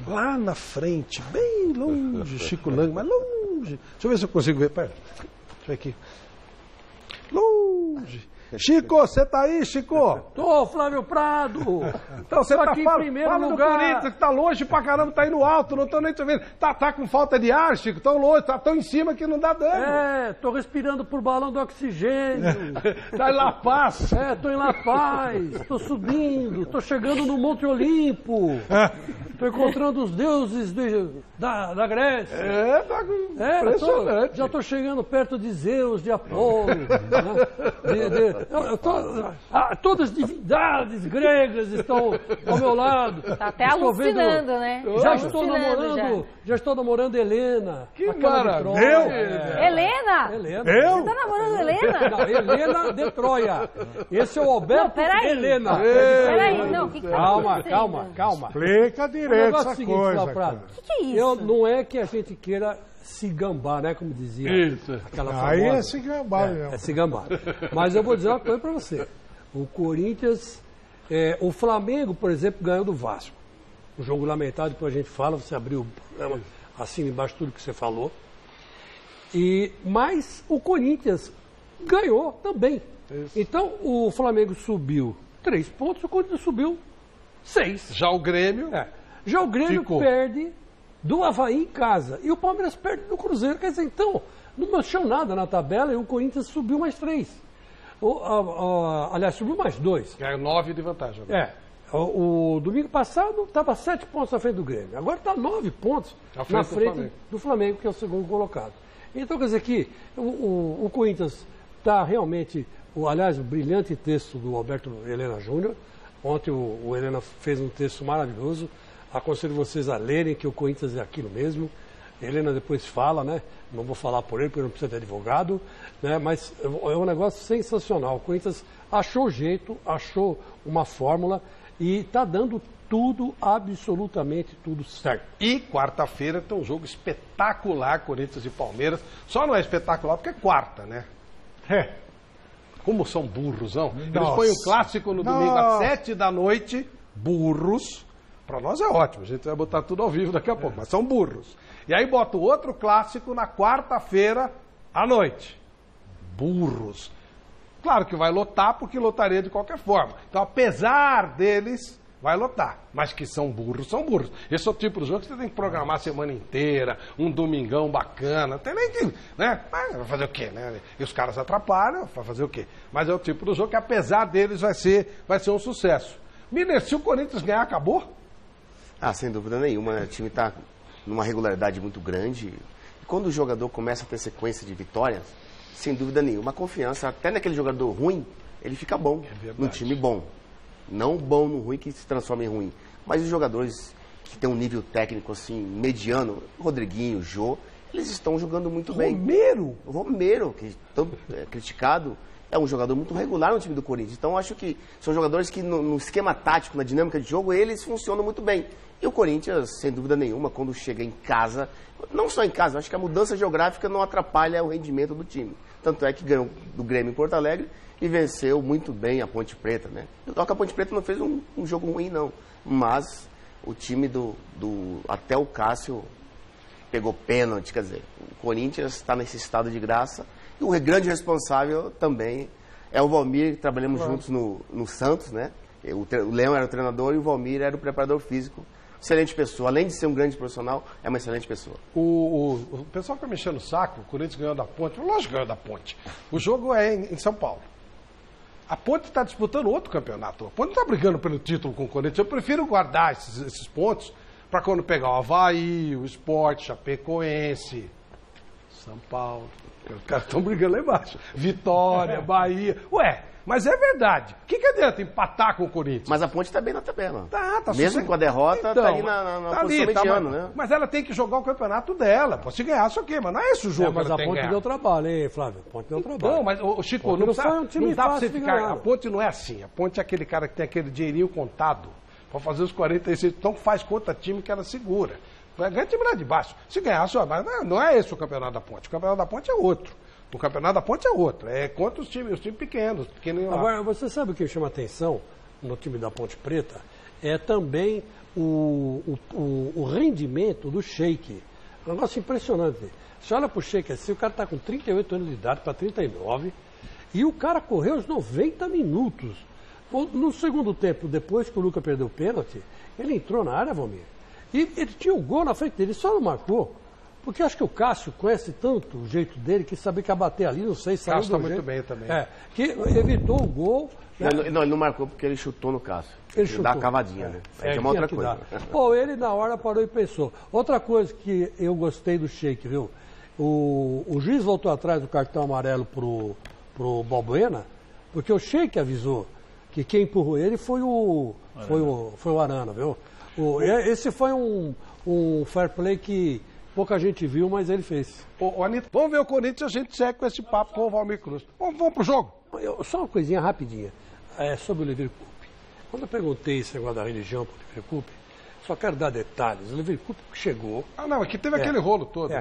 lá na frente, bem longe, Chico Lang, mas longe. Deixa eu ver se eu consigo ver. Pera, deixa eu ver aqui. Longe. Chico, você tá aí, Chico? Tô, Flávio Prado. Então você tá aqui em primeiro lugar. do Corinthians, que tá longe pra caramba, tá aí no alto, não tô nem te vendo. Tá com falta de ar, Chico, tão longe, tá tão em cima que não dá dano. Tô respirando por balão de oxigênio. Tá em La Paz. Tô em La Paz, tô subindo, tô chegando no Monte Olimpo. Tô encontrando os deuses da Grécia. Tá impressionante. Já tô chegando perto de Zeus, de Apolo. Todas as divindades gregas estão ao meu lado. Tá até alucinando, né? Já estou namorando Helena. Que maravilha! Helena? Eu? Você tá namorando Helena? Não, Helena de Troia. Esse é o Alberto Helena. Peraí, não, o que tá Calma. Explica direito essa coisa. O que é isso? Não é que a gente queira se gambar, né? Como dizia aquela famosa. Aí é se gambar mesmo. É se gambar. Mas eu vou dizer uma coisa para você. O Corinthians, o Flamengo, por exemplo, ganhou do Vasco. Um jogo lamentável, depois a gente fala, você abriu o programa assim embaixo tudo que você falou. Mas o Corinthians ganhou também. Isso. Então o Flamengo subiu 3 pontos, o Corinthians subiu 6. Já o Grêmio? Já o Grêmio perde do Avaí em casa. E o Palmeiras perde do Cruzeiro. Quer dizer, então, não mexeu nada na tabela e o Corinthians subiu mais 3. Aliás, subiu mais 2. É 9 de vantagem. O domingo passado estava 7 pontos à frente do Grêmio. Agora está 9 pontos na frente do Flamengo, que é o segundo colocado. Então, quer dizer que o Corinthians está realmente... Aliás, o brilhante texto do Alberto Helena Júnior. Ontem o Helena fez um texto maravilhoso. Aconselho vocês a lerem, que o Corinthians é aquilo mesmo. Helena depois fala, né? Não vou falar por ele, porque não precisa de advogado, né? Mas é um negócio sensacional. O Corinthians achou jeito, achou uma fórmula e está dando tudo, absolutamente tudo certo. E quarta-feira tem um jogo espetacular, Corinthians e Palmeiras. Só não é espetacular porque é quarta, né? Como são burros, não? Eles põem um clássico no domingo às 7 da noite, burros. Para nós é ótimo, a gente vai botar tudo ao vivo daqui a pouco, mas são burros. E aí bota o outro clássico na quarta-feira à noite. Burros. Claro que vai lotar, porque lotaria de qualquer forma. Então, apesar deles, vai lotar. Mas que são burros, são burros. Esse é o tipo de jogo que você tem que programar a semana inteira, um domingão bacana. Não tem nem que, né? Mas vai fazer o quê, né? E os caras atrapalham, vai fazer o quê? Mas é o tipo de jogo que, apesar deles, vai ser um sucesso. Miner, se o Corinthians ganhar, acabou? Sem dúvida nenhuma, né? O time está numa regularidade muito grande. E quando o jogador começa a ter sequência de vitórias, sem dúvida nenhuma, a confiança, até naquele jogador ruim, ele fica bom, num time bom. Não bom no ruim que se transforma em ruim. Mas os jogadores que têm um nível técnico assim, mediano, Rodriguinho, Jô, eles estão jogando muito bem. O Romero, que é tão criticado, é um jogador muito regular no time do Corinthians. Então, acho que são jogadores que, no esquema tático, na dinâmica de jogo, eles funcionam muito bem. E o Corinthians, sem dúvida nenhuma, quando chega em casa, não só em casa, acho que a mudança geográfica não atrapalha o rendimento do time. Tanto é que ganhou do Grêmio em Porto Alegre e venceu muito bem a Ponte Preta, né? Só que a Ponte Preta não fez um jogo ruim, não. Mas o time até o Cássio pegou pênalti, quer dizer, o Corinthians está nesse estado de graça. E o grande responsável também é o Valmir, que trabalhamos juntos no Santos, né? O Leão era o treinador e o Valmir era o preparador físico. Excelente pessoa. Além de ser um grande profissional, é uma excelente pessoa. O pessoal fica mexendo o saco, o Corinthians ganhou da Ponte. Lógico que ganhou da Ponte. O jogo é em São Paulo. A Ponte está disputando outro campeonato. A Ponte não está brigando pelo título com o Corinthians. Eu prefiro guardar esses pontos para quando pegar o Avaí, o Sport, Chapecoense, São Paulo. Os caras estão brigando lá embaixo. Vitória, Bahia. Mas é verdade. O que adianta empatar com o Corinthians? Mas a Ponte está bem na tabela. Tá mesmo com a derrota, está ali na posição mediana, né? Mas ela tem que jogar o campeonato dela. Pode se ganhar, só que, mas não é esse o jogo. Mas a Ponte deu trabalho, hein, Flávio? A Ponte deu trabalho. Não, mas, Chico, não dá pra você ficar. A Ponte não é assim. A Ponte é aquele cara que tem aquele dinheirinho contado para fazer os 46. Então faz contra time que ela segura. Vai ganhar time lá de baixo. Se ganhar, só. Mas não é esse o campeonato da Ponte. O campeonato da Ponte é outro. O campeonato da Ponte é outro. É contra os times pequenos. Agora, você sabe o que chama atenção no time da Ponte Preta? é também o rendimento do Sheik. É um negócio impressionante. Você olha pro Sheik assim, o cara está com 38 anos de idade para 39 e o cara correu os 90 minutos. No segundo tempo, depois que o Luca perdeu o pênalti, ele entrou na área, Valmir, e ele tinha um gol na frente dele, só não marcou. Porque acho que o Cássio conhece tanto o jeito dele que sabia que ia bater ali, não sei se saiu do jeito. Cássio está muito bem também. Que evitou o gol. Né? Não, ele não marcou porque ele chutou no Cássio. Ele chutou. Dá a cavadinha, né? Aí é uma outra coisa. Pô, ele na hora parou e pensou. Outra coisa que eu gostei do Sheik, viu? O juiz voltou atrás do cartão amarelo pro Balbuena, porque o Sheik avisou que quem empurrou ele foi o Arana, viu? Esse foi um fair play que pouca gente viu, mas ele fez. Anito, vamos ver o Corinthians, a gente segue com esse papo com o Valmir Cruz. Vamos pro jogo. Só uma coisinha rapidinha sobre o Leverkusen. Quando eu perguntei esse negócio da religião para o Leverkusen, só quero dar detalhes. O Leverkusen chegou... não, aqui teve aquele rolo todo.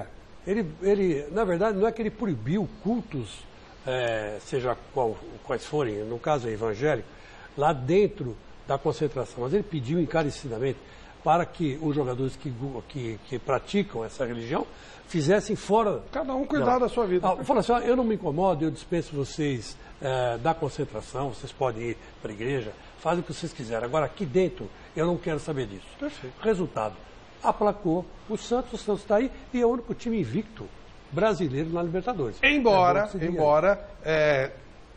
Ele, na verdade, não é que ele proibiu cultos, seja quais forem, no caso evangélico, lá dentro da concentração, mas ele pediu encarecidamente para que os jogadores que praticam essa religião fizessem fora... Cada um cuidar da sua vida. Fala assim, eu não me incomodo, eu dispenso vocês da concentração, vocês podem ir para a igreja, fazem o que vocês quiserem. Agora, aqui dentro, eu não quero saber disso. Perfeito. Resultado, aplacou o Santos está aí e é o único time invicto brasileiro na Libertadores. Embora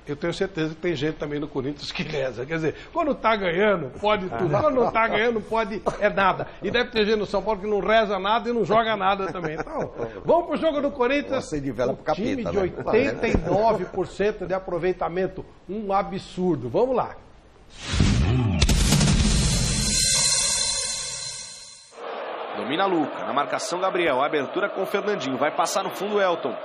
eu tenho certeza que tem gente também no Corinthians que reza. Quer dizer, quando tá ganhando, pode tudo. Quando não tá ganhando, pode nada. E deve ter gente no São Paulo que não reza nada e não joga nada também. Então, vamos pro jogo do Corinthians. De vela pro capeta, time de 89% de aproveitamento. Um absurdo. Vamos lá. Domina Luca, na marcação Gabriel, abertura com o Fernandinho, vai passar no fundo Elton.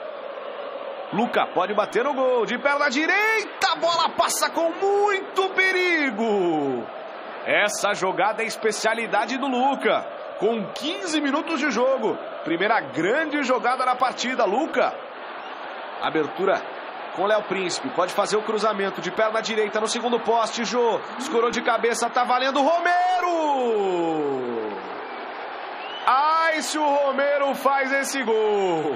Luca pode bater no gol, de perna direita, a bola passa com muito perigo. Essa jogada é especialidade do Luca, com 15 minutos de jogo. Primeira grande jogada na partida, Luca. Abertura com Léo Príncipe, pode fazer o cruzamento de perna direita no segundo poste, Jô, escorou de cabeça, tá valendo Romero. Ai, se o Romero faz esse gol.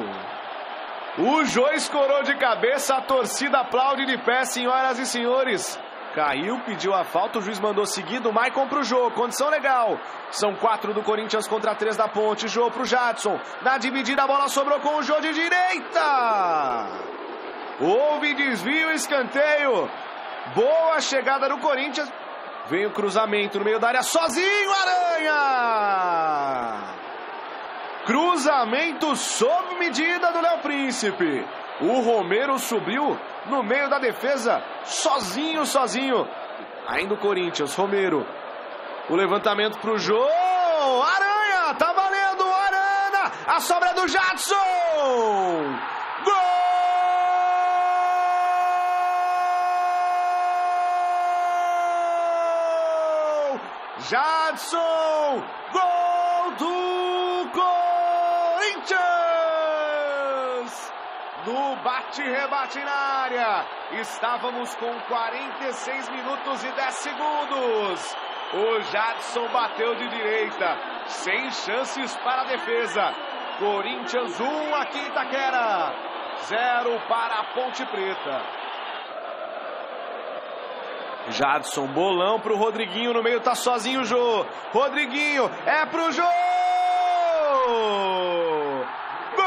O Jô escorou de cabeça, a torcida aplaude de pé, senhoras e senhores. Caiu, pediu a falta, o juiz mandou seguir do Maicon pro Jô, condição legal. São 4 do Corinthians contra 3 da Ponte, Jô pro Jadson. Na dividida a bola sobrou com o Jô de direita. Houve desvio, escanteio. Boa chegada do Corinthians. Vem o cruzamento no meio da área, sozinho, Aranha! Cruzamento sob medida do Léo Príncipe. O Romero subiu no meio da defesa, sozinho. Ainda o Corinthians, Romero. O levantamento pro Jô. Aranha, tá valendo, Arana. A sobra do Jadson. Gol! Jadson, gol do Corinthians! No bate-rebate na área, estávamos com 46 minutos e 10 segundos. O Jadson bateu de direita, sem chances para a defesa. Corinthians 1 aqui em Itaquera, 0 para a Ponte Preta. Jadson, bolão pro Rodriguinho, no meio tá sozinho o Jô. Rodriguinho, é pro Jô! Gol!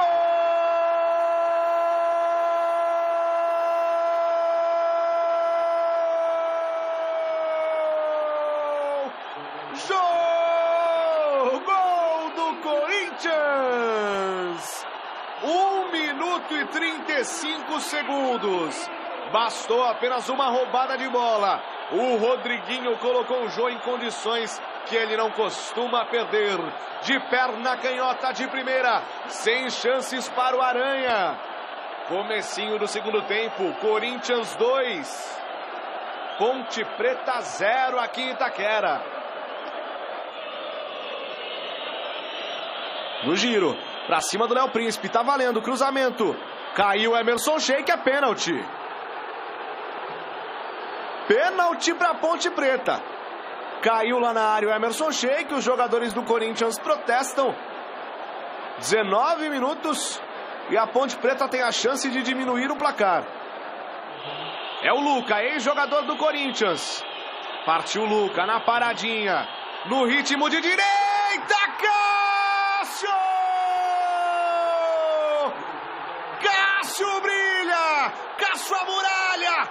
Jô! Gol do Corinthians! 1 minuto e 35 segundos. Bastou apenas uma roubada de bola. O Rodriguinho colocou o Jô em condições que ele não costuma perder. De perna canhota de primeira, sem chances para o Aranha. Comecinho do segundo tempo, Corinthians 2, Ponte Preta 0 aqui em Itaquera. No giro, pra cima do Léo Príncipe, tá valendo o cruzamento. Caiu Emerson Sheik, é pênalti. Pênalti para Ponte Preta. Caiu lá na área o Emerson Sheik. Os jogadores do Corinthians protestam. 19 minutos e a Ponte Preta tem a chance de diminuir o placar. É o Luca, ex-jogador do Corinthians. Partiu o Luca na paradinha. No ritmo de direita. Cássio! Cássio brilha! Cássio a muralha!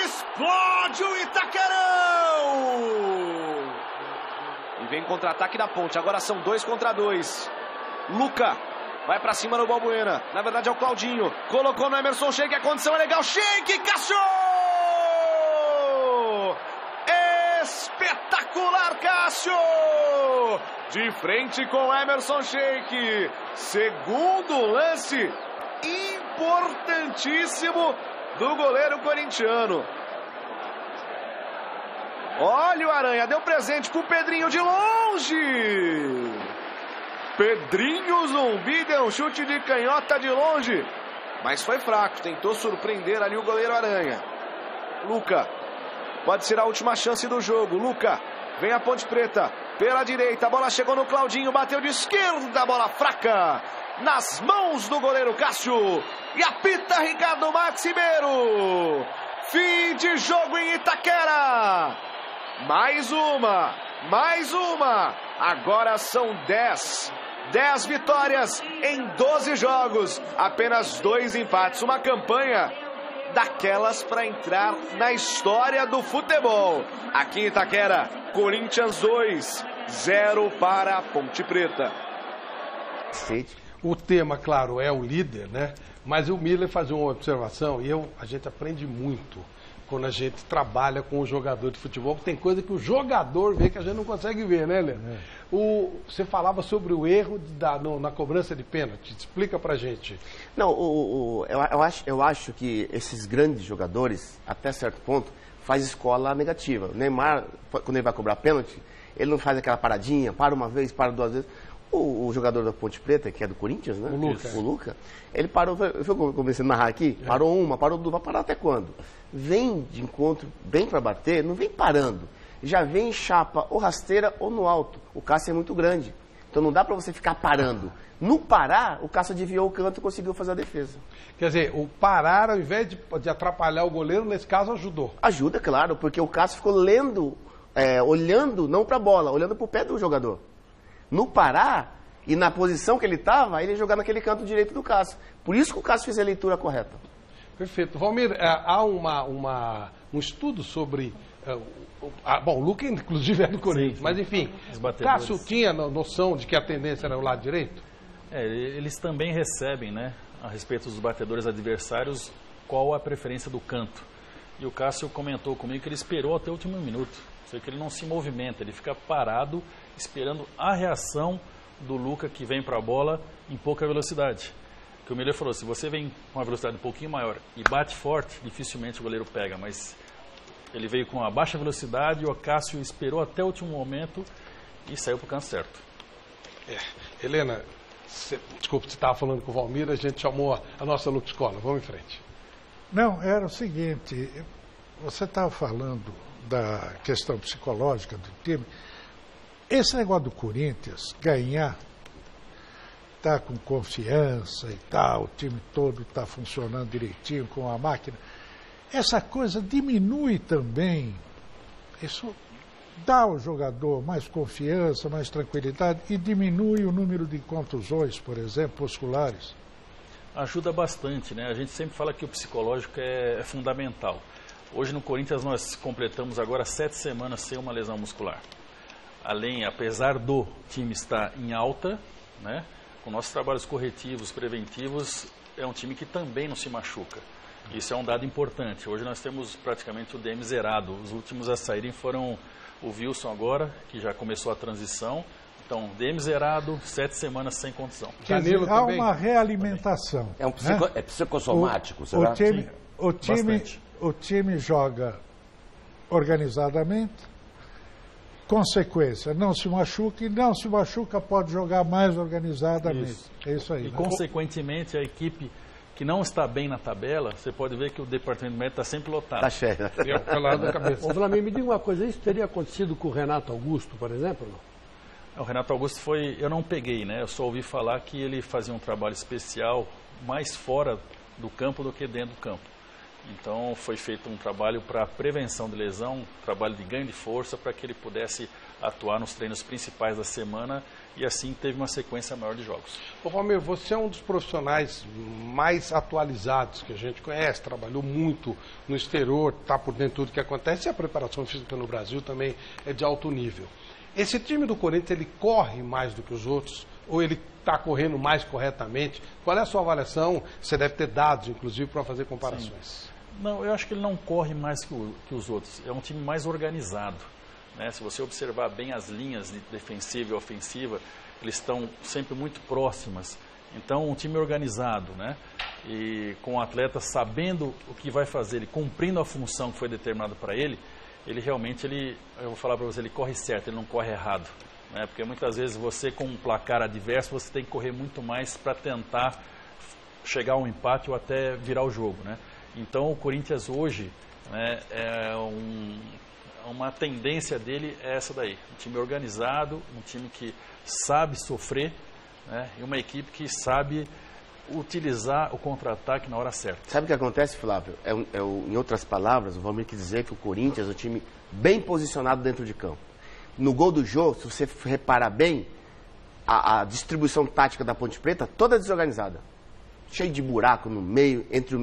Explode o Itaquerão! E vem contra-ataque da Ponte. Agora são 2 contra 2. Luca vai pra cima no Balbuena. Na verdade é o Claudinho. Colocou no Emerson Sheik. A condição é legal. Sheik, Cássio! Espetacular, Cássio! De frente com Emerson Sheik. Segundo lance importantíssimo do goleiro corintiano. Olha o Aranha, deu presente com o Pedrinho de longe. Pedrinho Zumbi deu um chute de canhota de longe, mas foi fraco, tentou surpreender ali o goleiro Aranha. Luca, pode ser a última chance do jogo. Luca, vem a Ponte Preta, pela direita, a bola chegou no Claudinho, bateu de esquerda, bola fraca, nas mãos do goleiro Cássio, e apita Ricardo Maximeiro. Fim de jogo em Itaquera. Mais uma, agora são 10 vitórias em 12 jogos, apenas 2 empates, uma campanha daquelas para entrar na história do futebol. Aqui em Itaquera, Corinthians 2, 0 para a Ponte Preta. O tema, claro, é o líder, né? Mas o Miller fazia uma observação e a gente aprende muito quando a gente trabalha com o jogador de futebol, tem coisa que o jogador vê que a gente não consegue ver, né, Leandro? Você falava sobre o erro na cobrança de pênalti. Explica pra gente. Não, eu acho que esses grandes jogadores, até certo ponto, faz escola negativa. O Neymar, quando ele vai cobrar pênalti, ele não faz aquela paradinha, para uma vez, para 2 vezes. O jogador da Ponte Preta, que é do Corinthians, né? O Luca, ele parou, eu comecei a narrar aqui, parou uma, parou duas, vai parar até quando? Vem de encontro, bem para bater, não vem parando. Já vem em chapa, ou rasteira ou no alto. O Cássio é muito grande, então não dá para você ficar parando. No parar, o Cássio desviou o canto e conseguiu fazer a defesa. Quer dizer, o parar, ao invés de atrapalhar o goleiro, nesse caso ajudou. Ajuda, claro, porque o Cássio ficou olhando não para a bola, olhando para o pé do jogador. No parar e na posição que ele estava, ele ia jogar naquele canto direito do Cássio. Por isso que o Cássio fez a leitura correta. Perfeito. Valmir, há um estudo sobre... bom, o Luca inclusive é do Corinthians, mas enfim, o Cássio tinha noção de que a tendência era o lado direito? Eles também recebem, né, a respeito dos batedores adversários, qual a preferência do canto. E o Cássio comentou comigo que ele esperou até o último minuto. Ou seja, que ele não se movimenta, ele fica parado esperando a reação do Luca, que vem para a bola em pouca velocidade. Que o Miller falou, se você vem com uma velocidade um pouquinho maior e bate forte, dificilmente o goleiro pega, mas ele veio com uma baixa velocidade e o Cássio esperou até o último momento e saiu para o canto certo. Helena, desculpa, você estava falando com o Valmir, a gente chamou a nossa Lux Cola, vamos em frente. Não, era o seguinte, você estava falando da questão psicológica do time. Esse negócio do Corinthians ganhar, tá com confiança e tal, o time todo está funcionando direitinho com a máquina, essa coisa diminui também, isso dá ao jogador mais confiança, mais tranquilidade e diminui o número de contusões, por exemplo, musculares. Ajuda bastante, né? A gente sempre fala que o psicológico é fundamental. Hoje no Corinthians nós completamos agora 7 semanas sem uma lesão muscular. Apesar do time estar em alta, né, com nossos trabalhos corretivos, preventivos, é um time que também não se machuca. Isso é um dado importante. Hoje nós temos praticamente o DM zerado. Os últimos a saírem foram o Wilson agora, que já começou a transição. Então, DM zerado, 7 semanas sem contusão. Quer dizer, há uma realimentação. É psicossomático, será? O time joga organizadamente, consequência, não se machuca e não se machuca, pode jogar mais organizadamente. É isso aí. E, consequentemente, a equipe que não está bem na tabela, você pode ver que o departamento médico está sempre lotado. Está cheio. O Flamengo, me diga uma coisa, isso teria acontecido com o Renato Augusto, por exemplo? O Renato Augusto foi, eu não peguei, né? Eu só ouvi falar que ele fazia um trabalho especial mais fora do campo do que dentro do campo. Então foi feito um trabalho para prevenção de lesão, um trabalho de ganho de força para que ele pudesse atuar nos treinos principais da semana e assim teve uma sequência maior de jogos. Ô Valmir, você é um dos profissionais mais atualizados que a gente conhece, trabalhou muito no exterior, está por dentro de tudo que acontece e a preparação física no Brasil também é de alto nível. Esse time do Corinthians, ele corre mais do que os outros ou ele está correndo mais corretamente? Qual é a sua avaliação? Você deve ter dados, inclusive, para fazer comparações. Sim. Não, eu acho que ele não corre mais que os outros. É um time mais organizado, né? Se você observar bem as linhas de defensiva e ofensiva, eles estão sempre muito próximas. Então, um time organizado, né? E com o atleta sabendo o que vai fazer, ele cumprindo a função que foi determinada para ele, ele realmente, eu vou falar para você, ele corre certo, ele não corre errado. Né? Porque muitas vezes você, com um placar adverso, você tem que correr muito mais para tentar chegar a um empate ou até virar o jogo, né? Então, o Corinthians hoje, né, uma tendência dele é essa daí. Um time organizado, um time que sabe sofrer, né, e uma equipe que sabe utilizar o contra-ataque na hora certa. Sabe o que acontece, Flávio? Em outras palavras, vamos dizer que o Corinthians é um time bem posicionado dentro de campo. No gol do Jô, se você reparar bem, a distribuição tática da Ponte Preta toda desorganizada. Cheio de buraco no meio, entre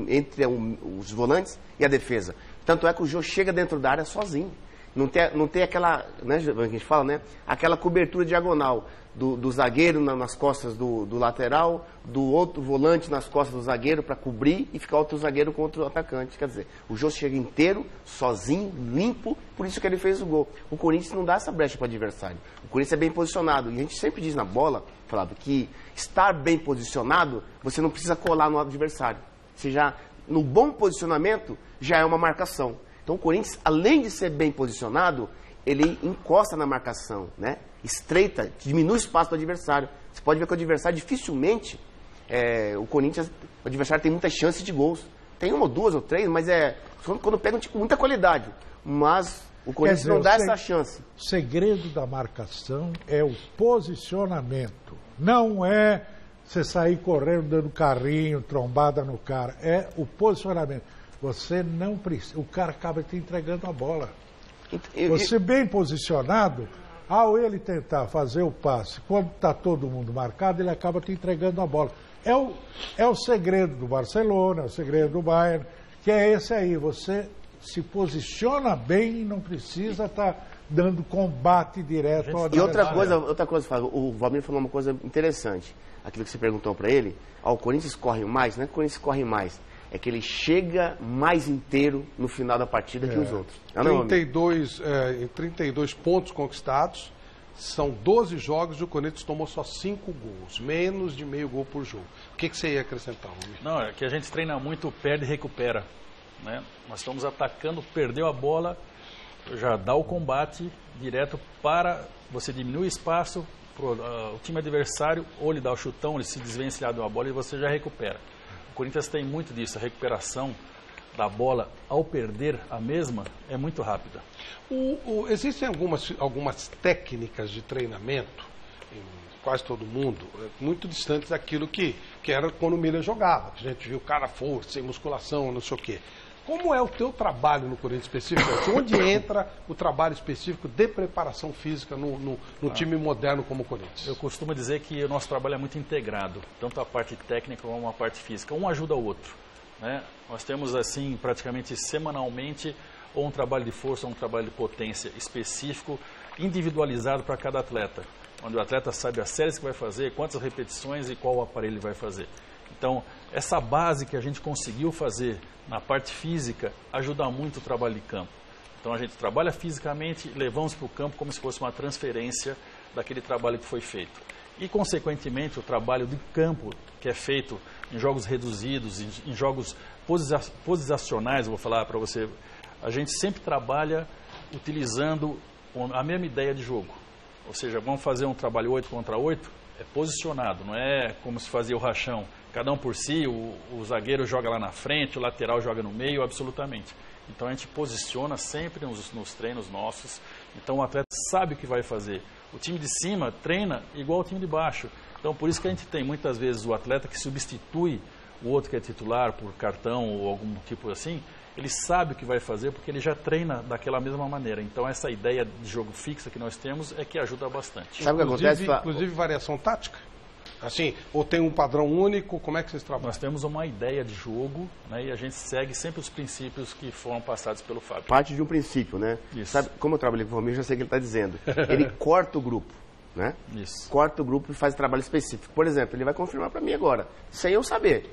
os volantes e a defesa. Tanto é que o Jô chega dentro da área sozinho. Não tem aquela, né, que a gente fala, né? Aquela cobertura diagonal do zagueiro nas costas do lateral, do outro volante nas costas do zagueiro para cobrir e ficar outro zagueiro contra o atacante. Quer dizer, o Jô chega inteiro, sozinho, limpo, por isso que ele fez o gol. O Corinthians não dá essa brecha para o adversário. O Corinthians é bem posicionado. E a gente sempre diz na bola, Flávio, que estar bem posicionado, você não precisa colar no adversário. Você já, no bom posicionamento, já é uma marcação. Então o Corinthians, além de ser bem posicionado, ele encosta na marcação, né? Estreita, diminui o espaço do adversário. Você pode ver que o adversário dificilmente, o adversário tem muitas chances de gols. Tem uma, duas ou três, mas quando pega um time com muita qualidade. Mas o Corinthians não dá essa chance. O segredo da marcação é o posicionamento. Não é você sair correndo, dando carrinho, trombada no cara. É o posicionamento. Você não precisa. O cara acaba te entregando a bola. Você bem posicionado, ao ele tentar fazer o passe, quando está todo mundo marcado, ele acaba te entregando a bola. É o segredo do Barcelona, é o segredo do Bayern, que é esse aí. Você se posiciona bem e não precisa estar dando combate direto ao adversário. E outra coisa, Fábio, o Valmir falou uma coisa interessante. Aquilo que você perguntou para ele, o Corinthians corre mais, não é que o Corinthians corre mais. É que ele chega mais inteiro no final da partida que os outros. 32 pontos conquistados, são 12 jogos e o Corinthians tomou só 5 gols, menos de meio gol por jogo. O que você ia acrescentar, Romir? Não, é que a gente treina muito, perde e recupera. Né? Nós estamos atacando, perdeu a bola, já dá o combate direto para você diminuir o espaço para o time adversário, ou ele dá o chutão, ele se desvencilhar de uma bola e você já recupera. O Corinthians tem muito disso, a recuperação da bola ao perder a mesma é muito rápida. Existem algumas técnicas de treinamento, em quase todo mundo, muito distantes daquilo que era quando o Miller jogava. A gente viu cara forte, sem musculação, não sei o quê. Como é o teu trabalho no Corinthians especificamente? Onde entra o trabalho específico de preparação física no time moderno como o Corinthians? Eu costumo dizer que o nosso trabalho é muito integrado, tanto a parte técnica como a parte física. Um ajuda o outro. Né? Nós temos, assim, praticamente semanalmente, ou um trabalho de força ou um trabalho de potência específico, individualizado para cada atleta. Onde o atleta sabe as séries que vai fazer, quantas repetições e qual aparelho ele vai fazer. Então, essa base que a gente conseguiu fazer na parte física ajuda muito o trabalho de campo. Então, a gente trabalha fisicamente, levamos para o campo como se fosse uma transferência daquele trabalho que foi feito. E, consequentemente, o trabalho de campo, que é feito em jogos reduzidos, em jogos posicionais, eu vou falar para você, a gente sempre trabalha utilizando a mesma ideia de jogo. Ou seja, vamos fazer um trabalho 8 contra 8, é posicionado, não é como se fazia o rachão, cada um por si, o zagueiro joga lá na frente, o lateral joga no meio, absolutamente. Então a gente posiciona sempre nos treinos nossos, então o atleta sabe o que vai fazer. O time de cima treina igual o time de baixo, então por isso que a gente tem muitas vezes o atleta que substitui o outro que é titular por cartão ou algum tipo assim, ele sabe o que vai fazer porque ele já treina daquela mesma maneira. Então essa ideia de jogo fixa que nós temos é que ajuda bastante. Sabe o que acontece? Inclusive variação tática? Assim, ou tem um padrão único, como é que vocês trabalham? Nós temos uma ideia de jogo, né, e a gente segue sempre os princípios que foram passados pelo Fábio. Parte de um princípio, né? Isso. Sabe, como eu trabalhei com o Valmir, já sei o que ele está dizendo. Ele corta o grupo, né? Isso. Corta o grupo e faz trabalho específico. Por exemplo, ele vai confirmar para mim agora, sem eu saber.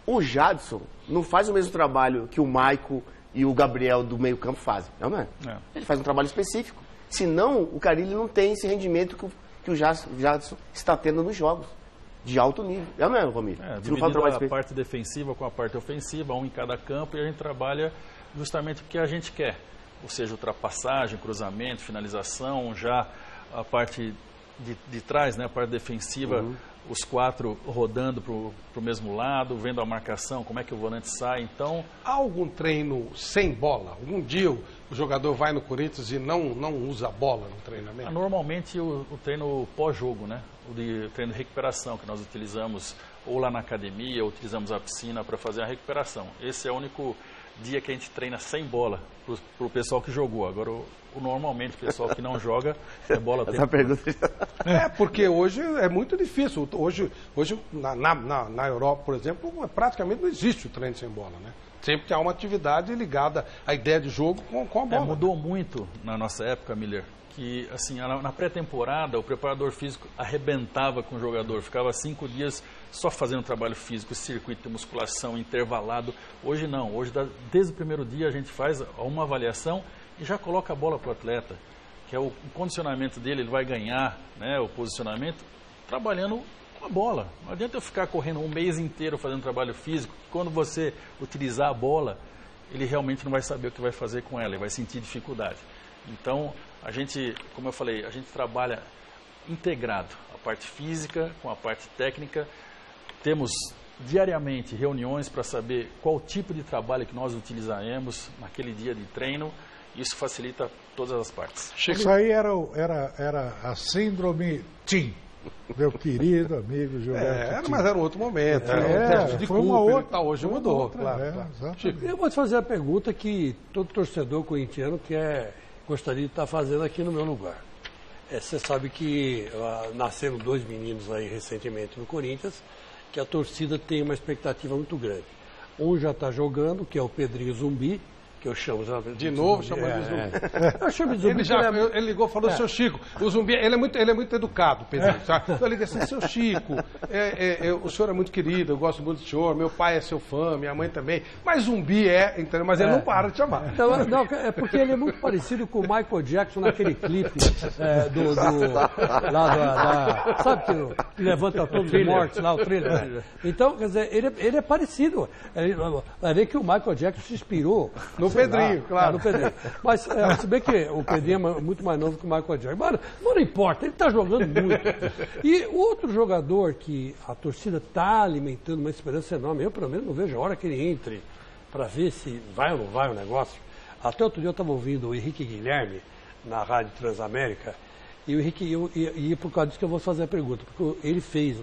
O Jadson não faz o mesmo trabalho que o Maico e o Gabriel do meio campo fazem, não é? É. Ele faz um trabalho específico. Senão, o Carille não tem esse rendimento que o Jadson está tendo nos jogos, de alto nível. É ou não é, Valmir? Dividindo a parte defensiva com a parte ofensiva, um em cada campo, e a gente trabalha justamente o que a gente quer. Ou seja, ultrapassagem, cruzamento, finalização, já a parte de trás, né, a parte defensiva, os 4 rodando para o mesmo lado, vendo a marcação, como é que o volante sai. Então, há algum treino sem bola? Algum dia o jogador vai no Corinthians e não usa a bola no treinamento? Normalmente o treino pós-jogo, né? O treino de recuperação que nós utilizamos ou lá na academia, ou utilizamos a piscina para fazer a recuperação. Esse é o único dia que a gente treina sem bola para o pessoal que jogou. Agora, normalmente, o pessoal que não joga é bola tempo. Porque hoje é muito difícil. Hoje na Europa, por exemplo, praticamente não existe o treino sem bola, né? Sempre que há uma atividade ligada à ideia de jogo com a bola. Mudou muito na nossa época, Miller, que assim, na pré-temporada o preparador físico arrebentava com o jogador, ficava 5 dias só fazendo trabalho físico, circuito de musculação, intervalado. Hoje não, hoje desde o primeiro dia a gente faz uma avaliação e já coloca a bola para o atleta, que é o condicionamento dele, ele vai ganhar, né, o posicionamento, trabalhando com a bola. Não adianta eu ficar correndo um mês inteiro fazendo trabalho físico, que quando você utilizar a bola, ele realmente não vai saber o que vai fazer com ela, ele vai sentir dificuldade. Então, a gente, como eu falei, a gente trabalha integrado, a parte física com a parte técnica. Temos diariamente reuniões para saber qual tipo de trabalho que nós utilizaremos naquele dia de treino. Isso facilita todas as partes. Isso aí era a síndrome TIM, meu querido amigo Gilberto. Mas era um outro momento. Foi uma outra. Hoje mudou, claro. Eu vou te fazer a pergunta que todo torcedor corintiano gostaria de estar fazendo aqui no meu lugar. Você sabe que nasceram 2 meninos aí recentemente no Corinthians, que a torcida tem uma expectativa muito grande. Um já está jogando, que é o Pedrinho Zumbi, que eu chamo de novo, chamou de Zumbi. Eu chamo de Zumbi. Ele ligou, falou, seu Chico, o Zumbi, ele é muito educado, Pedro. Então eu liguei assim, seu Chico, o senhor é muito querido, eu gosto muito do senhor, meu pai é seu fã, minha mãe também, mas Zumbi entendeu? Mas ele não para de chamar. Então, não, é porque ele é muito parecido com o Michael Jackson naquele clipe sabe que levanta todos os mortos lá, o thriller. Então, quer dizer, ele é parecido. Vai ver que o Michael Jackson se inspirou no Pedrinho, claro. No Pedrinho. Mas se bem que o Pedrinho é muito mais novo que o Michael Jackson. Mas não importa, ele está jogando muito. E outro jogador que a torcida está alimentando uma esperança enorme, eu pelo menos não vejo a hora que ele entre para ver se vai ou não vai o negócio. Até outro dia eu estava ouvindo o Henrique Guilherme na Rádio Transamérica, e o Henrique, e por causa disso que eu vou fazer a pergunta, porque ele fez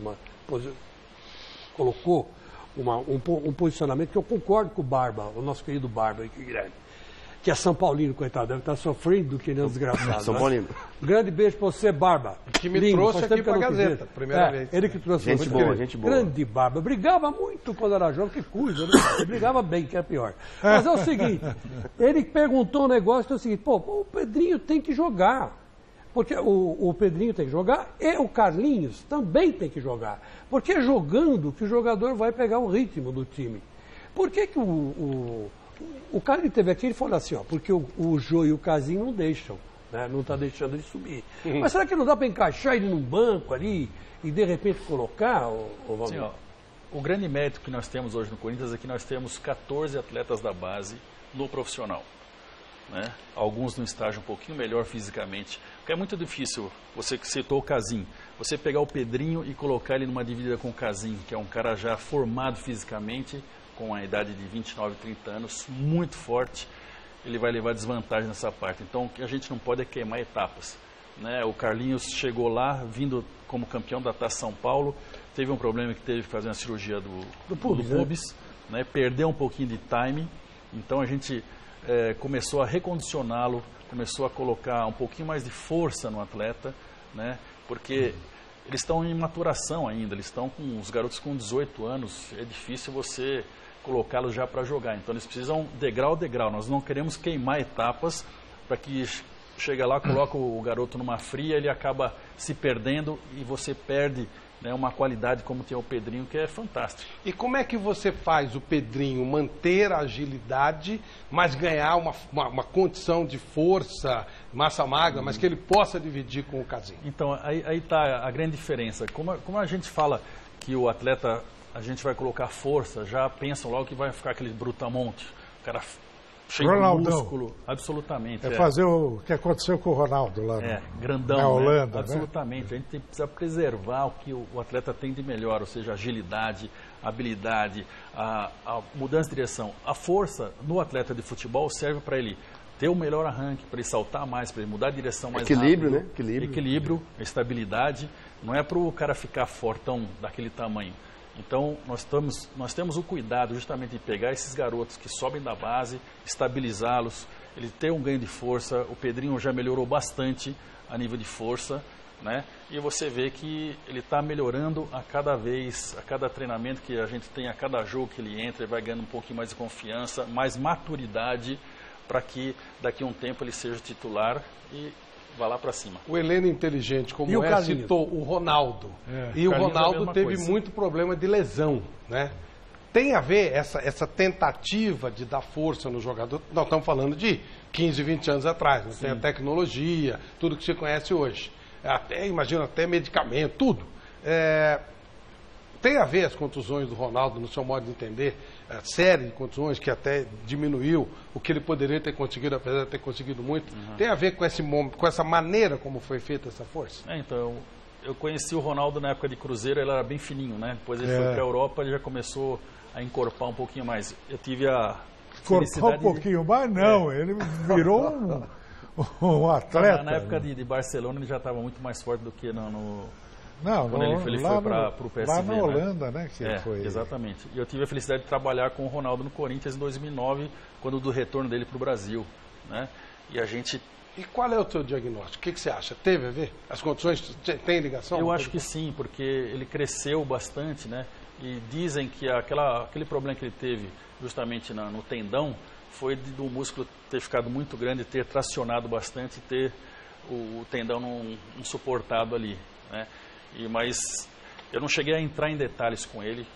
colocou um posicionamento que eu concordo com o Barba, o nosso querido Barba, Guilherme, que é São Paulino, coitado, deve estar sofrendo do que ele é um desgraçado. São Paulino. Grande beijo para você, Barba. Que me trouxe aqui para a Gazeta, primeira vez. Ele que trouxe gente boa. Grande Barba. Brigava muito quando era jovem, que coisa, né? Ele brigava bem, que é pior. Mas é o seguinte, ele perguntou um negócio, que é o seguinte, o Pedrinho tem que jogar. Porque o Pedrinho tem que jogar e o Carlinhos também tem que jogar. Porque é jogando que o jogador vai pegar o ritmo do time. Por que o cara que teve aqui, ele falou assim, porque o Jô e o Casinho não deixam, né? Não está deixando ele subir. Mas será que não dá para encaixar ele num banco ali e de repente colocar, Sim, o grande mérito que nós temos hoje no Corinthians é que nós temos 14 atletas da base no profissional. Né? Alguns num estágio um pouquinho melhor fisicamente, porque é muito difícil, você que citou o Casim, você pegar o Pedrinho e colocar ele numa dividida com o Casim, que é um cara já formado fisicamente, com a idade de 29, 30 anos, muito forte, ele vai levar desvantagem nessa parte. Então, o que a gente não pode é queimar etapas, né? O Carlinhos chegou lá, vindo como campeão da Taça São Paulo, teve um problema que teve que fazer uma cirurgia do pubis, né? Perdeu um pouquinho de time, então a gente começou a recondicioná-lo, começou a colocar um pouquinho mais de força no atleta, né? Porque eles estão em maturação ainda, eles estão com os garotos com 18 anos, é difícil você colocá-los já para jogar, então eles precisam degrau a degrau, nós não queremos queimar etapas para que chega lá, coloca o garoto numa fria, ele acaba se perdendo e você perde, né, uma qualidade como tem o Pedrinho, que é fantástico. E como é que você faz o Pedrinho manter a agilidade, mas ganhar uma condição de força, massa magra, mas que ele possa dividir com o Casim? Então, aí está a grande diferença. Como a gente fala que o atleta, a gente vai colocar força, já pensam logo que vai ficar aquele brutamonte, o cara cheio Ronaldão. de músculo, absolutamente. Fazer o que aconteceu com o Ronaldo lá grandão, na Holanda. Né? Absolutamente. Né? A gente precisa preservar o que o atleta tem de melhor, ou seja, agilidade, habilidade, a mudança de direção. A força no atleta de futebol serve para ele ter o melhor arranque, para ele saltar mais, para ele mudar a direção mais equilíbrio, rápido. Né? Equilíbrio, estabilidade. Não é para o cara ficar fortão daquele tamanho. Então, nós temos o cuidado justamente de pegar esses garotos que sobem da base, estabilizá-los, ele ter um ganho de força. O Pedrinho já melhorou bastante a nível de força, né? E você vê que ele está melhorando a cada vez, a cada treinamento que a gente tem, a cada jogo que ele entra, ele vai ganhando um pouquinho mais de confiança, mais maturidade, para que daqui a um tempo ele seja titular e vá lá para cima. O Heleno inteligente, como citou o Ronaldo. E o Ronaldo teve muito problema de lesão, né? Tem a ver essa tentativa de dar força no jogador. Nós estamos falando de 15, 20 anos atrás, não tem a tecnologia, tudo que se conhece hoje. Imagina, até medicamento, tudo. Tem a ver as contusões do Ronaldo, no seu modo de entender, a série de contusões que até diminuiu o que ele poderia ter conseguido, apesar de ter conseguido muito. Tem a ver com essa maneira como foi feita essa força? Então, eu conheci o Ronaldo na época de Cruzeiro, ele era bem fininho, né? Depois ele foi para a Europa, ele já começou a encorpar um pouquinho mais. Eu tive a felicidade... Encorpar um pouquinho mais? Não, ele virou um atleta. Na época de Barcelona, ele já estava muito mais forte do que quando ele foi para o PSV. Lá na Holanda, né? Foi... Exatamente. E eu tive a felicidade de trabalhar com o Ronaldo no Corinthians em 2009, quando do retorno dele para o Brasil, né? E qual é o teu diagnóstico? O que você acha? Teve a ver? As condições têm ligação? Eu acho que sim, porque ele cresceu bastante, né? E dizem que aquele problema que ele teve justamente no tendão foi do músculo ter ficado muito grande, ter tracionado bastante e ter o tendão não suportado ali, né? Mas eu não cheguei a entrar em detalhes com ele.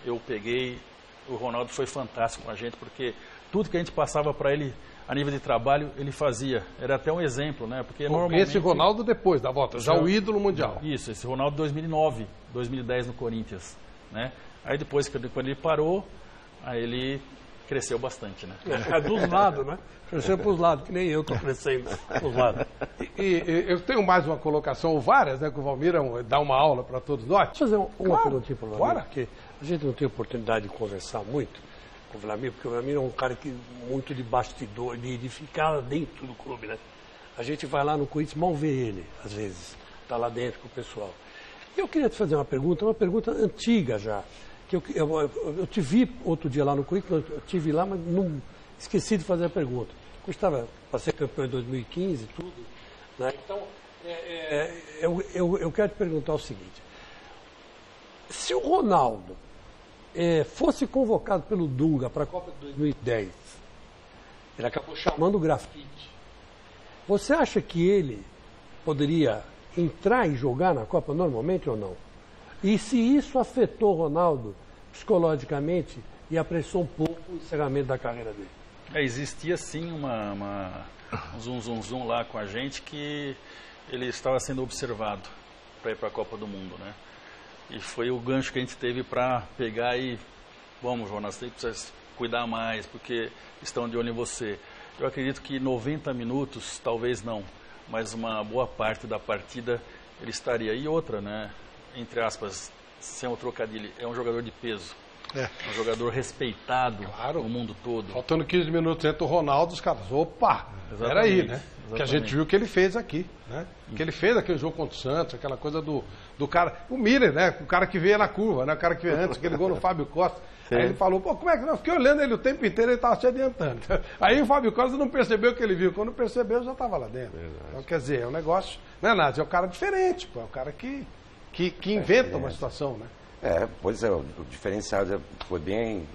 O Ronaldo foi fantástico com a gente, porque tudo que a gente passava para ele a nível de trabalho, ele fazia. Era até um exemplo, né? Porque normalmente... Esse Ronaldo depois da volta, já o ídolo mundial. Isso, esse Ronaldo 2009, 2010 no Corinthians, né? Aí depois, quando ele parou, aí ele cresceu bastante, né? Dos lados, né? Cresceu para os lados, que nem eu estou crescendo para os lados. E eu tenho mais uma colocação, ou várias, né? Que o Valmir dá uma aula para todos nós. Deixa eu fazer uma perguntinha para o Valmir, porque a gente não tem oportunidade de conversar muito com o Valmir, porque o Valmir é um cara que muito de bastidor, de ficar dentro do clube, né? A gente vai lá no Corinthians, mal vê ele, às vezes. Está lá dentro com o pessoal. Eu queria te fazer uma pergunta antiga já. Que eu te vi outro dia lá no Corinthians, eu te vi lá, mas não esqueci de fazer a pergunta. Passei campeão em 2015 e tudo, né? Então, eu quero te perguntar o seguinte. Se o Ronaldo fosse convocado pelo Dunga para a Copa de 2010, ele acabou chamando o Grafite, você acha que ele poderia entrar e jogar na Copa normalmente ou não? E se isso afetou o Ronaldo psicologicamente e apressou um pouco o encerramento da carreira dele? Existia sim um zoom lá com a gente que ele estava sendo observado para ir para a Copa do Mundo, né? E foi o gancho que a gente teve para pegar e vamos, Jonas, você precisa cuidar mais porque estão de olho em você. Eu acredito que 90 minutos, talvez não, mas uma boa parte da partida ele estaria. E outra, né? Entre aspas, sem o trocadilho, é um jogador de peso. Um jogador respeitado no mundo todo. Faltando 15 minutos entra o Ronaldo, os caras, opa, peraí, né? Que a gente viu o que ele fez aqui, né? Que ele fez aquele jogo contra o Santos, aquela coisa do cara, o Miller, né? O cara que veio na curva, né? O cara que veio antes, aquele gol no Fábio Costa. Aí ele falou, pô, como é que não? Eu fiquei olhando ele o tempo inteiro, ele estava se adiantando. Aí o Fábio Costa não percebeu o que ele viu. Quando percebeu, já estava lá dentro. Então, quer dizer, é um negócio, não é nada, é um cara diferente, pô, é um cara que inventa uma situação, né? Pois é, o diferencial foi bem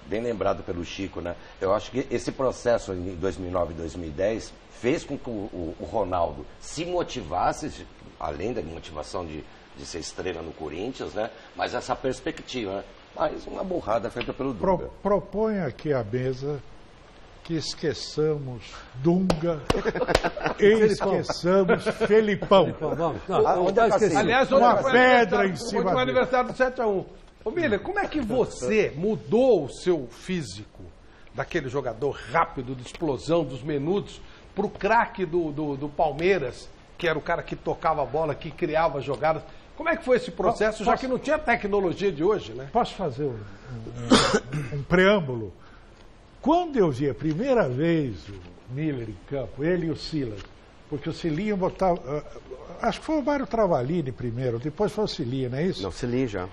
lembrado pelo Chico, né? Eu acho que esse processo em 2009 e 2010 fez com que o Ronaldo se motivasse, além da motivação de ser estrela no Corinthians, né? Mas essa perspectiva, né? Mais uma burrada feita pelo Dunga. Propõe aqui à mesa que esqueçamos Dunga e esqueçamos Felipão. Aliás, uma pedra em cima dele. Aniversário do 7-1. Ô, Miller, como é que você mudou o seu físico daquele jogador rápido, de explosão, dos menudos, pro craque do Palmeiras, que era o cara que tocava a bola, que criava jogadas? Como é que foi esse processo, já que não tinha tecnologia de hoje, né? Posso fazer um preâmbulo? Quando eu vi a primeira vez o Miller em campo, ele e o Silas, porque o Cilinho botava... acho que foi o Mário Travalini primeiro, depois foi o Cilinho, não é isso? Não, o Cilinho já.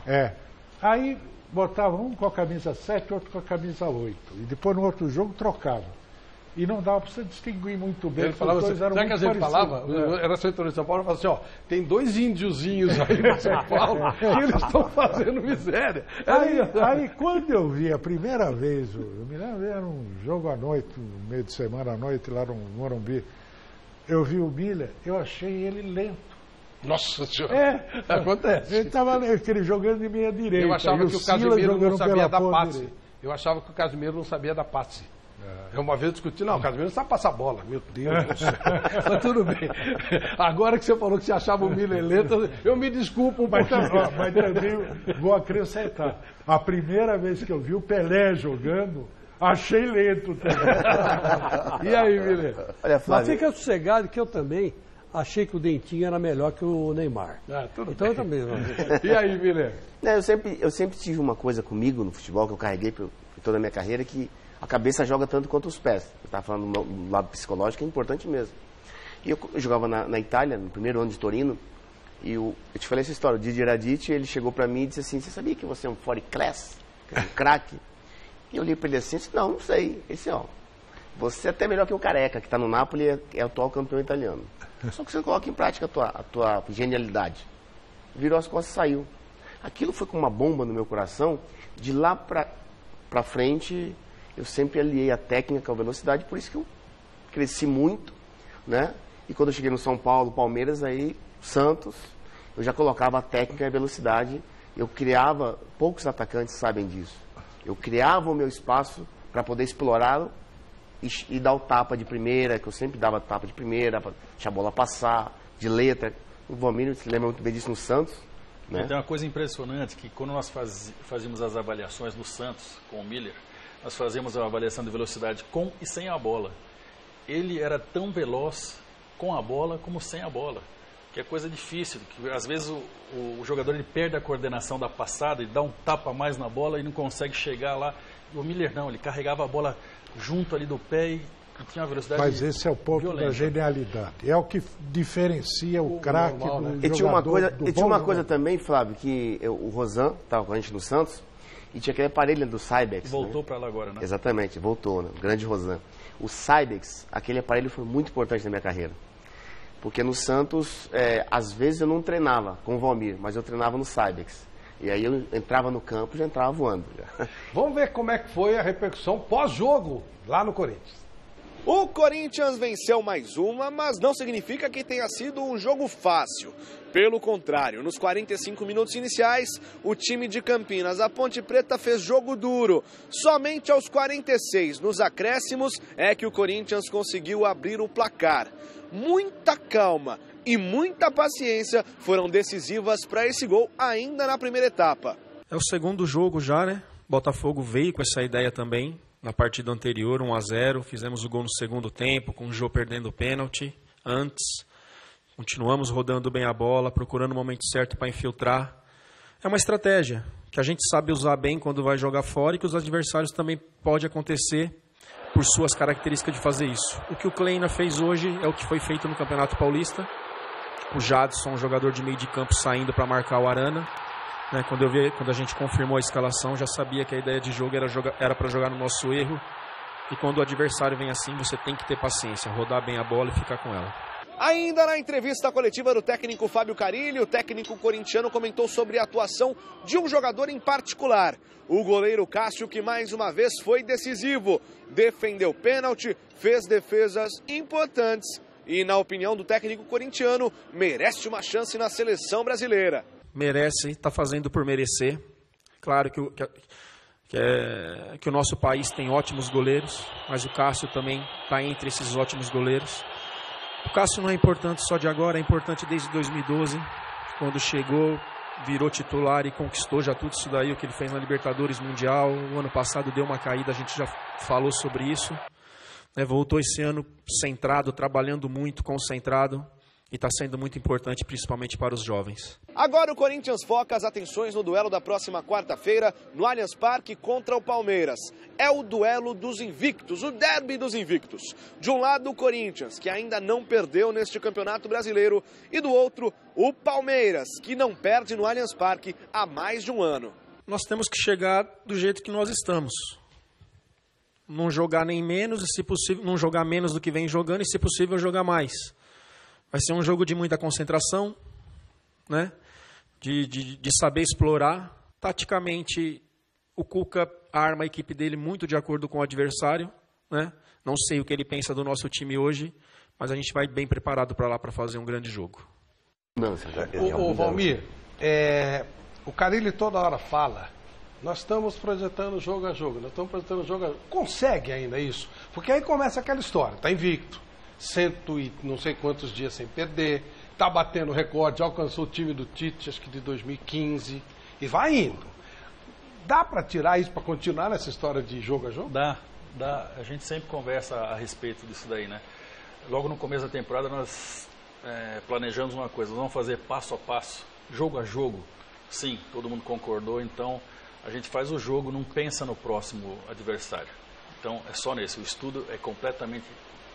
Aí botava um com a camisa 7, outro com a camisa 8. E depois no outro jogo trocava. E não dava para você distinguir muito bem. Ele falava assim, sabe que a gente falava? Era setor de São Paulo, falava assim, ó, tem 2 índiozinhos aí no São Paulo que eles estão fazendo miséria. Aí quando eu vi a primeira vez, eu me lembro, era um jogo à noite, um meio de semana à noite lá no Morumbi, eu vi o Miller, eu achei ele lento. Nossa Senhora, acontece. Ele estava aquele jogando de meia direita. Eu achava que o Casimiro não sabia da passe. Eu achava que o Casimiro não sabia da passe. Uma vez discuti, não, o Casimiro não sabe passar bola, meu Deus do céu. Mas tudo bem. Agora que você falou que você achava o Miller lento, eu me desculpo um pouquinho. Mas também vou acrescentar. A primeira vez que eu vi o Pelé jogando, achei lento também. E aí, Miller? Olha, Flávio. Mas fica sossegado que eu também achei que o Dentinho era melhor que o Neymar. Tudo então bem. Eu também. E aí, Miller? Eu sempre tive uma coisa comigo no futebol que eu carreguei por toda a minha carreira, que a cabeça joga tanto quanto os pés. Eu estava falando do lado psicológico, que é importante mesmo. E eu jogava na Itália, no primeiro ano de Torino, e eu te falei essa história, o Didier Radicci, ele chegou para mim e disse assim, você sabia que você é um foreign class? Um craque? E eu olhei para ele assim, disse, não sei. Ele disse, ó, você é até melhor que o Careca, que está no Napoli e é atual campeão italiano. Só que você coloca em prática a tua genialidade. Virou as costas e saiu. Aquilo foi como uma bomba no meu coração. De lá para frente, eu sempre aliei a técnica à velocidade, por isso que eu cresci muito, né? E quando eu cheguei no São Paulo, Palmeiras, aí Santos, eu já colocava a técnica e a velocidade. Eu criava, poucos atacantes sabem disso. Eu criava o meu espaço para poder explorá-lo e dar o tapa de primeira, que eu sempre dava tapa de primeira, para deixar a bola passar, de letra. O Valmir se lembra muito bem disso no Santos. Né? Tem uma coisa impressionante, que quando nós fazíamos as avaliações no Santos, com o Miller, nós fazíamos a avaliação de velocidade com e sem a bola. Ele era tão veloz com a bola como sem a bola, que é coisa difícil, que às vezes o jogador ele perde a coordenação da passada, ele dá um tapa mais na bola e não consegue chegar lá. O Miller não, ele carregava a bola junto ali do pé e tinha uma velocidade Mas esse é o ponto violenta. Da genialidade. É o que diferencia o craque do jogador. E tinha uma coisa também, Flávio, que o Rosan estava com a gente no Santos e tinha aquele aparelho do Cybex. Voltou para lá agora, né? Exatamente, voltou, né? O grande Rosan. O Cybex, aquele aparelho foi muito importante na minha carreira. Porque no Santos, às vezes eu não treinava com o Valmir, mas eu treinava no Cybex. E aí eu entrava no campo e já entrava voando. Vamos ver como é que foi a repercussão pós-jogo lá no Corinthians. O Corinthians venceu mais uma, mas não significa que tenha sido um jogo fácil. Pelo contrário, nos 45 minutos iniciais, o time de Campinas, a Ponte Preta, fez jogo duro. Somente aos 46, nos acréscimos, é que o Corinthians conseguiu abrir o placar. Muita calma e muita paciência foram decisivas para esse gol ainda na primeira etapa. É o segundo jogo já, né? Botafogo veio com essa ideia também. Na partida anterior, 1-0, fizemos o gol no segundo tempo, com o Jô perdendo o pênalti antes. continuamos rodando bem a bola, procurando o momento certo para infiltrar. É uma estratégia que a gente sabe usar bem quando vai jogar fora e que os adversários também pode acontecer por suas características de fazer isso. O que o Kleina fez hoje é o que foi feito no Campeonato Paulista. O Jadson, jogador de meio de campo, saindo para marcar o Arana. Né, quando a gente confirmou a escalação, já sabia que a ideia de jogo era para jogar no nosso erro. E quando o adversário vem assim, você tem que ter paciência, rodar bem a bola e ficar com ela. Ainda na entrevista coletiva do técnico Fábio Carille, o técnico corintiano comentou sobre a atuação de um jogador em particular. O goleiro Cássio, que mais uma vez foi decisivo. Defendeu pênalti, fez defesas importantes e, na opinião do técnico corintiano, merece uma chance na seleção brasileira. Merece, está fazendo por merecer. Claro que o nosso país tem ótimos goleiros, mas o Cássio também está entre esses ótimos goleiros. O Cássio não é importante só de agora, é importante desde 2012, quando chegou, virou titular e conquistou já tudo isso daí, o que ele fez na Libertadores Mundial. O ano passado deu uma caída, a gente já falou sobre isso. Voltou esse ano centrado, trabalhando muito, concentrado. E está sendo muito importante, principalmente para os jovens. Agora o Corinthians foca as atenções no duelo da próxima quarta-feira, no Allianz Parque contra o Palmeiras. É o duelo dos invictos, o derby dos invictos. De um lado o Corinthians, que ainda não perdeu neste Campeonato Brasileiro, e do outro o Palmeiras, que não perde no Allianz Parque há mais de um ano. Nós temos que chegar do jeito que nós estamos. Não jogar nem menos, e se possível, não jogar menos do que vem jogando, e se possível jogar mais. Vai ser um jogo de muita concentração, né? De saber explorar. Taticamente, o Cuca arma a equipe dele muito de acordo com o adversário, né? Não sei o que ele pensa do nosso time hoje, mas a gente vai bem preparado para lá para fazer um grande jogo. O Valmir, o Carille toda hora fala, nós estamos projetando jogo a jogo, nós estamos projetando jogo a jogo. Consegue ainda isso? Porque aí começa aquela história, está invicto. 100 e não sei quantos dias sem perder, está batendo recorde, alcançou o time do Tite, acho que de 2015, e vai indo. Dá para tirar isso, para continuar nessa história de jogo a jogo? Dá. A gente sempre conversa a respeito disso daí, né? Logo no começo da temporada nós planejamos uma coisa, nós vamos fazer passo a passo, jogo a jogo. Sim, todo mundo concordou, então a gente faz o jogo, não pensa no próximo adversário. Então é só nesse, o estudo é completamente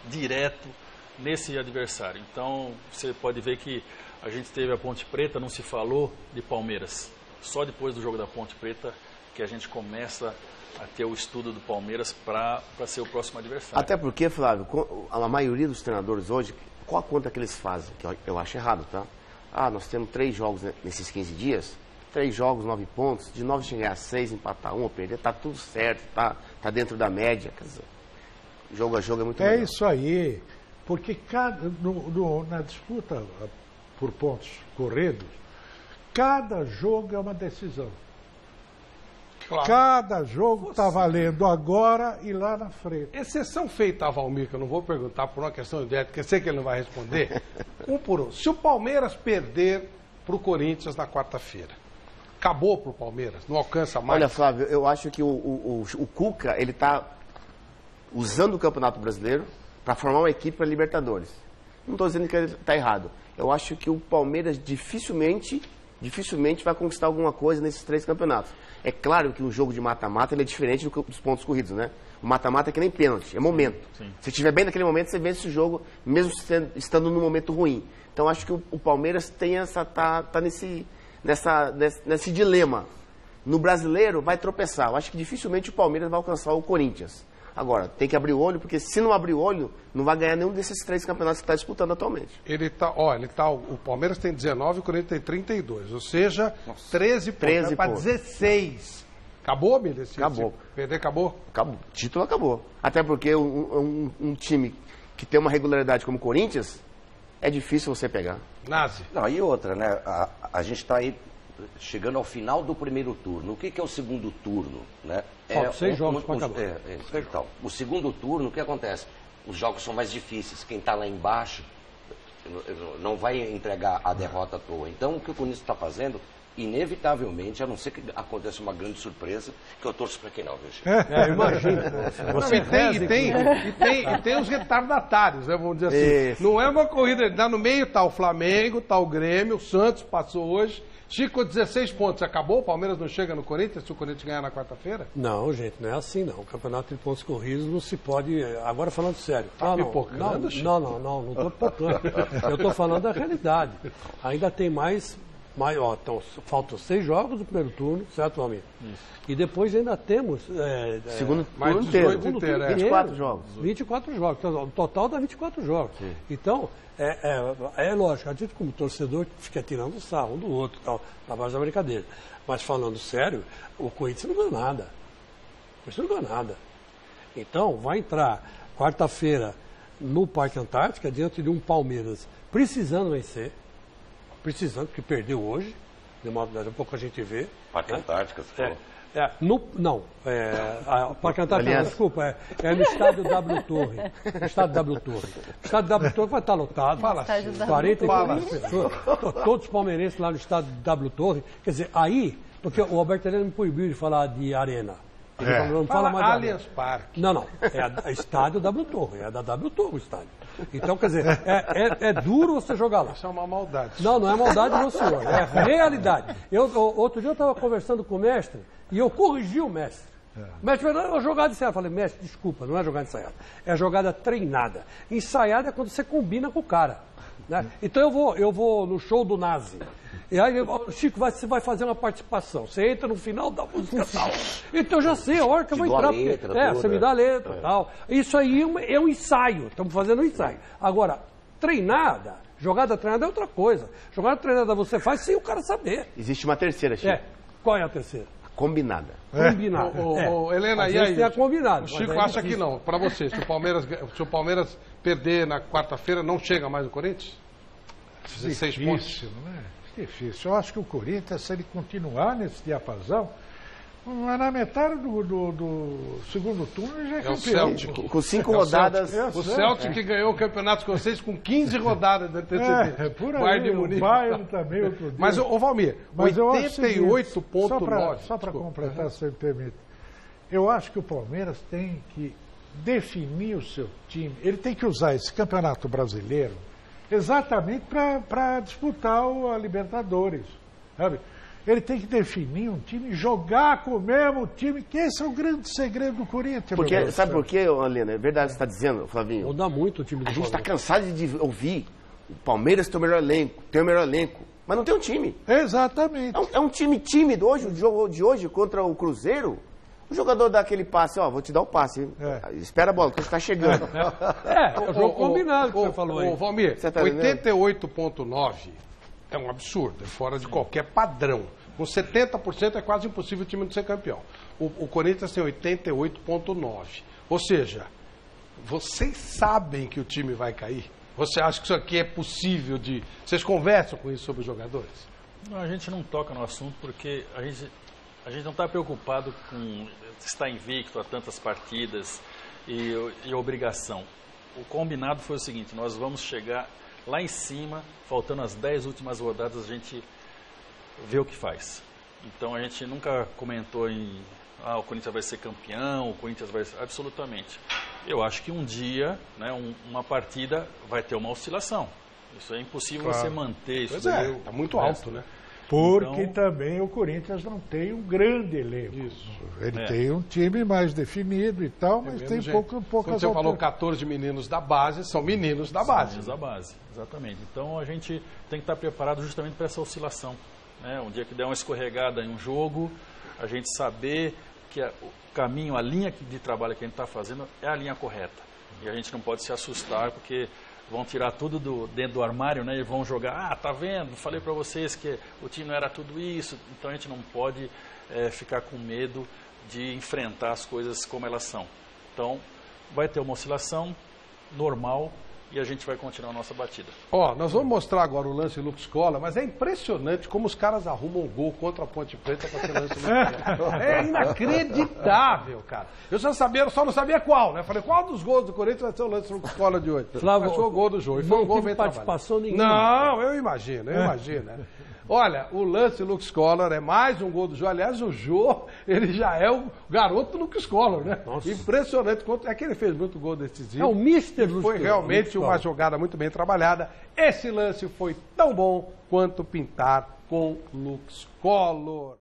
direto nesse adversário. Então você pode ver que a gente teve a Ponte Preta, não se falou de Palmeiras. Só depois do jogo da Ponte Preta que a gente começa a ter o estudo do Palmeiras para ser o próximo adversário. Até porque, Flávio, a maioria dos treinadores hoje, qual a conta que eles fazem? Que eu acho errado, tá? Nós temos 3 jogos nesses 15 dias, 3 jogos, 9 pontos, de 9 chegar a 6, empatar 1 ou perder, tá tudo certo, tá dentro da média, quer dizer, jogo a jogo é muito melhor. É isso aí, porque na disputa por pontos corridos, cada jogo é uma decisão. Claro. Cada jogo está valendo agora e lá na frente. Exceção feita a Valmir, que eu não vou perguntar por uma questão de ética, eu sei que ele não vai responder. Por um. Se o Palmeiras perder para o Corinthians na quarta-feira, acabou para o Palmeiras? Não alcança mais? Olha, Flávio, eu acho que o Cuca, ele está usando o Campeonato Brasileiro para formar uma equipe para Libertadores. Não estou dizendo que ele está errado. Eu acho que o Palmeiras dificilmente vai conquistar alguma coisa nesses 3 campeonatos. É claro que um jogo de mata-mata ele é diferente dos pontos corridos, né? O mata-mata é que nem pênalti, é momento. Sim. Se estiver bem naquele momento, você vence o jogo, mesmo estando num momento ruim. Então, acho que o Palmeiras tem tá nesse dilema. No brasileiro, vai tropeçar. Eu acho que dificilmente o Palmeiras vai alcançar o Corinthians. Agora, tem que abrir o olho, porque se não abrir o olho, não vai ganhar nenhum desses 3 campeonatos que está disputando atualmente. O Palmeiras tem 19 e o Corinthians tem 32, ou seja, 13 pontos para 16. Acabou, Miller? Acabou. Perder, acabou? Acabou. Título acabou. Até porque um time que tem uma regularidade como o Corinthians, é difícil você pegar. Nazi. Não, e outra, né? A gente está aí chegando ao final do primeiro turno. O que é o segundo turno? Né? Faltam 6 jogos para acabar. Então, o segundo turno, o que acontece? Os jogos são mais difíceis. Quem está lá embaixo não vai entregar a derrota à toa. Então, o que o Corinthians está fazendo inevitavelmente, a não ser que aconteça uma grande surpresa, que eu torço para quem não, viu, Chico? Imagina. E tem os retardatários, né, vamos dizer assim. Isso. Não é uma corrida, no meio tá o Flamengo, tá o Grêmio, o Santos passou hoje. Chico, 16 pontos, acabou? O Palmeiras não chega no Corinthians se o Corinthians ganhar na quarta-feira? Não, gente, não é assim não. O campeonato de pontos corridos não se pode... Agora falando sério. Tá pipocando, Chico? Não estou pipocando. Eu estou falando da realidade. Ainda tem mais então, faltam 6 jogos do primeiro turno, certo, Almir? E depois ainda temos... segundo mais turno 18 inteiro. 24 jogos. 24 jogos. Então, o total dá 24 jogos. Sim. Então, é lógico, a gente como torcedor fica tirando sarro um do outro, tal, na base da brincadeira. Mas falando sério, o Corinthians não ganha nada. O Corinthians não ganha nada. Então, vai entrar quarta-feira no Parque Antártica, diante de um Palmeiras precisando vencer, porque perdeu hoje, daqui a pouco a gente vê. Parque Antártica, você falou. Parque Antártica, desculpa, é no estádio W Torre. O estádio W Torre vai estar lotado. Fala, 40 pessoas, todos palmeirenses lá no estádio W Torre. Quer dizer, aí, porque o Alberto Helena me proibiu de falar de arena. Ele não fala mais Allianz Parque. Não, é estádio W Torre, é da W Torre o estádio. Então, quer dizer, é duro você jogar lá. Isso é uma maldade. Não é maldade, não, senhor. É realidade. Outro dia eu estava conversando com o mestre e eu corrigi o mestre. O mestre falou, é uma jogada ensaiada. Eu falei, mestre, desculpa, não é jogada ensaiada. É jogada treinada. Ensaiada é quando você combina com o cara. Né? Então eu vou no show do Nazi. E aí, Chico, você vai fazer uma participação. Você entra no final da música tal. Então eu já sei a hora que eu vou entrar. Você me dá a letra e tal. Isso aí é um ensaio. Estamos fazendo um ensaio. Agora, treinada, jogada treinada é outra coisa. Jogada treinada você faz sem o cara saber. Existe uma terceira, Chico. Qual é a terceira? Combinada. Combinada. Helena, e aí? Tem a combinada. O Chico acha que não. Para você, se o Palmeiras perder na quarta-feira, não chega mais no Corinthians? 16 pontos. Não é? Difícil. Eu acho que o Corinthians, se ele continuar nesse diapasão, na metade do segundo turno ele já é campeão. O Celtic. Com 5 rodadas. O Celtic que ganhou o campeonato escocês com 15 rodadas de antecedência. Por aí, o Bayern também outro dia. Mas, Valmir, 88,9. Só para completar, se você me permite. Eu acho que o Palmeiras tem que definir o seu time. Ele tem que usar esse campeonato brasileiro exatamente para disputar a Libertadores, sabe? Ele tem que definir um time, jogar com o mesmo time, que esse é o grande segredo do Corinthians. Porque, sabe por quê, Helena? É verdade o que você está dizendo, Flavinho. Muda muito o time do A gente está cansado de ouvir o Palmeiras tem o melhor elenco, mas não tem um time. Exatamente. É um time tímido. Hoje, o jogo de hoje contra o Cruzeiro, o jogador dá aquele passe, vou te dar o passe. Espera a bola, porque está chegando. É o jogo combinado que você falou aí. Valmir, 88,9 é um absurdo, é fora de qualquer padrão. Com 70% é quase impossível o time não ser campeão. O Corinthians tem 88,9. Ou seja, vocês sabem que o time vai cair? Você acha que isso aqui é possível de... Vocês conversam com isso sobre os jogadores? Não, a gente não toca no assunto porque a gente não está preocupado com estar invicto a tantas partidas e obrigação. O combinado foi o seguinte, nós vamos chegar lá em cima, faltando as 10 últimas rodadas, a gente vê o que faz. Então a gente nunca comentou em o Corinthians vai ser campeão, o Corinthians vai ser... Absolutamente. Eu acho que um dia, né, uma partida vai ter uma oscilação. Isso é impossível você manter isso. Está muito alto, né? Porque então, também o Corinthians não tem um grande elenco. Isso. Ele tem um time mais definido e tal, mas tem poucas Quando você falou 14 meninos da base, são meninos da base. Meninos da base, exatamente. Então a gente tem que estar preparado justamente para essa oscilação. Né? Um dia que der uma escorregada em um jogo, a gente saber que o caminho, a linha de trabalho que a gente está fazendo é a linha correta. E a gente não pode se assustar porque vão tirar tudo dentro do armário, né? E vão jogar, tá vendo? Falei para vocês que o time não era tudo isso. Então a gente não pode ficar com medo de enfrentar as coisas como elas são. Então vai ter uma oscilação normal e a gente vai continuar a nossa batida. Nós vamos mostrar agora o lance Lucas Cola, mas é impressionante como os caras arrumam um gol contra a Ponte Preta com aquele lance Lucas Cola. É inacreditável, cara. Eu só não sabia qual, né? Falei, qual dos gols do Corinthians vai ser o lance Lucas Cola de hoje? Flávio, mas foi o gol do jogo. Foi um gol bem participação nenhuma. Não, eu imagino. Olha, o lance Luke Collor é mais um gol do Jô. Aliás, o Jô, ele já é o garoto do Luke Collor, né? Nossa. Impressionante. É que ele fez muito gol decisivo. É o Mister Luke. Foi realmente uma jogada muito bem trabalhada. Esse lance foi tão bom quanto pintar com Luke Collor.